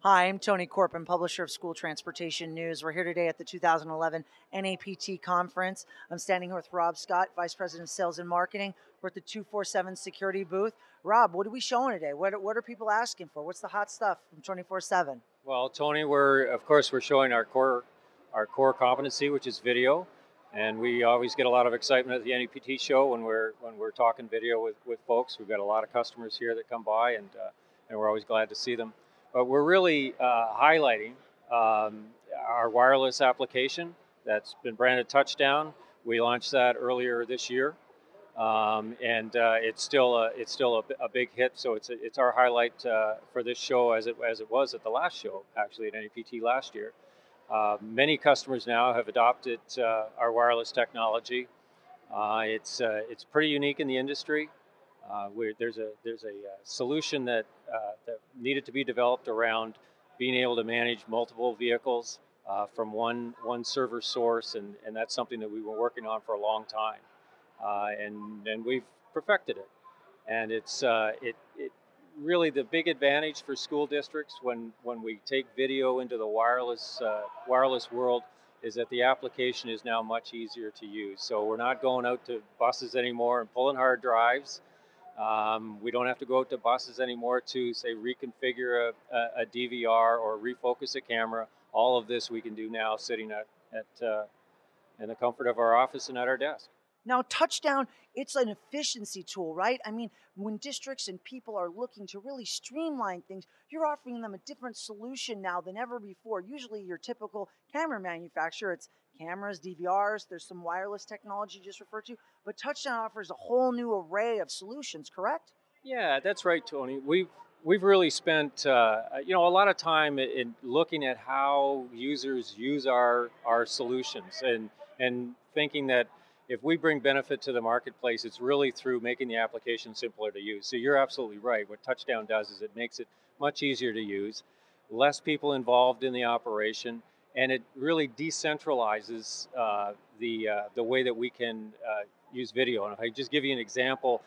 Hi, I'm Tony Corpin, publisher of School Transportation News. We're here today at the 2011 NAPT conference. I'm standing here with Rob Scott, Vice President of Sales and Marketing. We're at the 247 security booth. Rob, what are we showing today? What are people asking for? What's the hot stuff from 24/7? Well, Tony, we're showing our core competency, which is video, and we always get a lot of excitement at the NAPT show when we're talking video with folks. We've got a lot of customers here that come by, and we're always glad to see them. But we're really highlighting our wireless application that's been branded Touchdown. We launched that earlier this year. And it's still a big hit. So it's our highlight for this show, as it was at the last show, actually at NAPT last year. Many customers now have adopted our wireless technology. It's pretty unique in the industry. There's a solution that needed to be developed around being able to manage multiple vehicles from one server source, and that's something that we've been working on for a long time. And we've perfected it. And it's it really the big advantage for school districts when we take video into the wireless world is that the application is now much easier to use. So we're not going out to buses anymore and pulling hard drives. We don't have to go out to buses anymore to, say, reconfigure a DVR or refocus a camera. All of this we can do now sitting in the comfort of our office and at our desk. Now, Touchdown, it's an efficiency tool, right? I mean, when districts and people are looking to really streamline things, you're offering them a different solution now than ever before. Usually your typical camera manufacturer, it's cameras, DVRs, there's some wireless technology you just referred to, but Touchdown offers a whole new array of solutions, correct? Yeah, that's right, Tony. We've really spent a lot of time in looking at how users use our solutions, and thinking that if we bring benefit to the marketplace, it's really through making the application simpler to use. So you're absolutely right. What Touchdown does is it makes it much easier to use, less people involved in the operation, and it really decentralizes the way that we can use video. And if I just give you an example,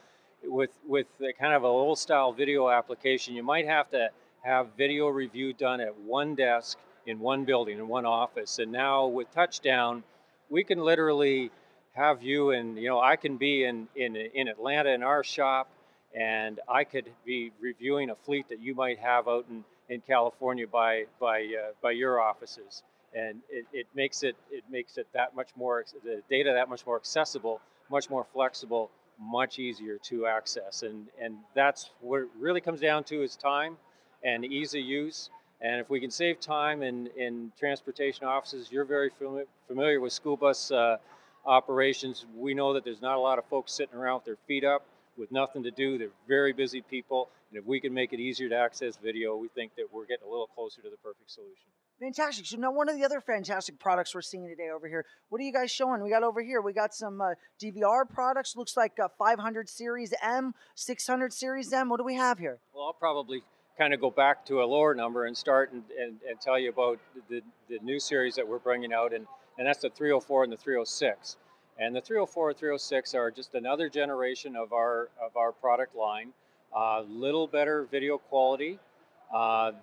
with the kind of an old style video application, you might have to have video review done at one desk in one building, in one office. And now with Touchdown, we can literally have you, and I can be in Atlanta in our shop, and I could be reviewing a fleet that you might have out in California by your offices. And it makes it that much more, the data that much more accessible, much more flexible, much easier to access. And that's what it really comes down to, is time and ease of use. And if we can save time in transportation offices, you're very familiar with school bus operations. We know that there's not a lot of folks sitting around with their feet up with nothing to do. They're very busy people. And if we can make it easier to access video, we think that we're getting a little closer to the perfect solution. Fantastic. So now one of the other fantastic products we're seeing today over here, what are you guys showing? We got over here, we got some DVR products, looks like 500 Series M, 600 Series M. What do we have here? Well, I'll probably kind of go back to a lower number and start and tell you about the new series that we're bringing out, and that's the 304 and the 306. And the 304 and 306 are just another generation of our product line. Little better video quality,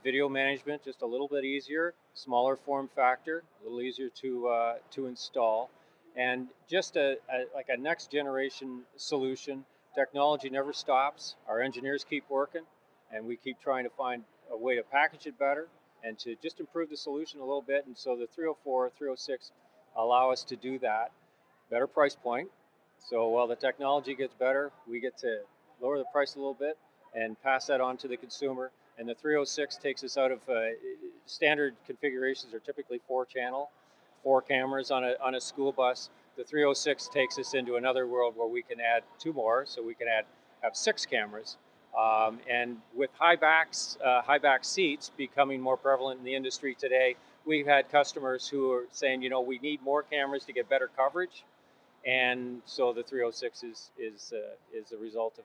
video management just a little bit easier, smaller form factor, a little easier to install, and just like a next generation solution. Technology never stops. Our engineers keep working, and we keep trying to find a way to package it better and to just improve the solution a little bit. And so the 304, 306 allow us to do that. Better price point. So while the technology gets better, we get to lower the price a little bit and pass that on to the consumer. And the 306 takes us out of standard configurations are typically 4-channel, 4 cameras on a school bus. The 306 takes us into another world where we can add 2 more, so we can have 6 cameras. And with high back seats becoming more prevalent in the industry today, we've had customers who are saying, we need more cameras to get better coverage. And so the 306 is a result of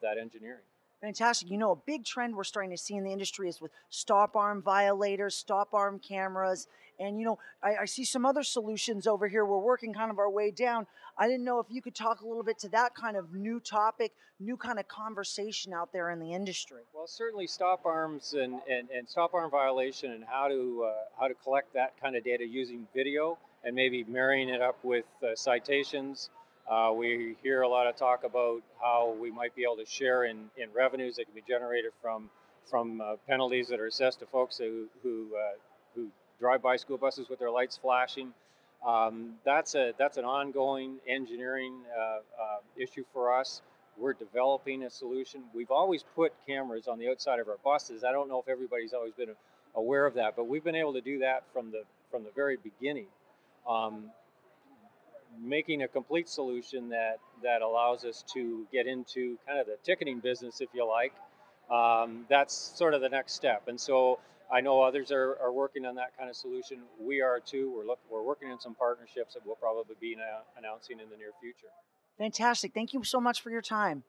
that engineering. Fantastic. You know, a big trend we're starting to see in the industry is with stop arm violators, stop arm cameras. And, you know, I see some other solutions over here. We're working kind of our way down. I didn't know if you could talk a little bit to that kind of new topic, new kind of conversation out there in the industry. Well, certainly stop arms and stop arm violation and how to collect that kind of data using video and maybe marrying it up with citations. We hear a lot of talk about how we might be able to share in revenues that can be generated from penalties that are assessed to folks who drive by school buses with their lights flashing. That's an ongoing engineering issue for us. We're developing a solution. We've always put cameras on the outside of our buses. I don't know if everybody's always been aware of that, but we've been able to do that from the very beginning, making a complete solution that allows us to get into kind of the ticketing business, if you like. That's sort of the next step, and so I know others are working on that kind of solution. We are too. We're working on some partnerships that we'll probably be announcing in the near future. Fantastic. Thank you so much for your time.